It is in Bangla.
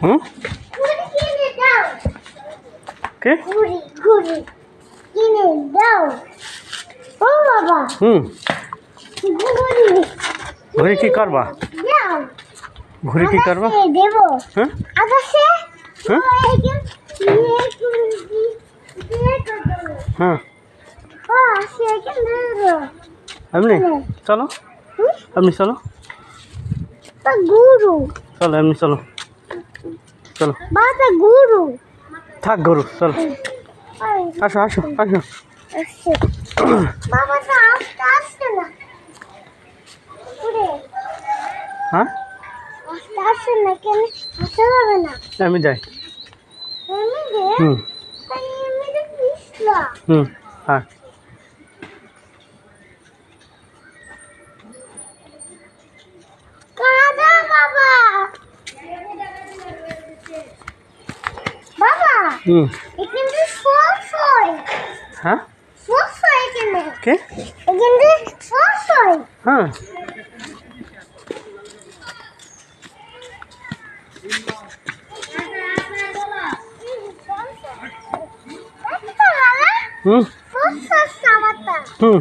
হুম কে ঘুরি কি করবা ঘুরি কি করবা হ্যাঁ হ্যাঁ এমনি চলো এমনি চলো গুরু চলো এমনি চলো চলো বাবা গুরু থাক গরু চলো আসো আসো আসো বাবা তো আসতে আসছে না হ্যাঁ আসতে আসছে না কেন আসতে যাবে না আমি যাই এমনি হুম এমনি পিছলা হুম হ্যাঁ কাদা বাবা বাবা হুম এখানে সস হয় হ্যাঁ সস হয় এখানে কে এখানে সস হয় হ্যাঁ হুম সস সস খাওয়াটা হুম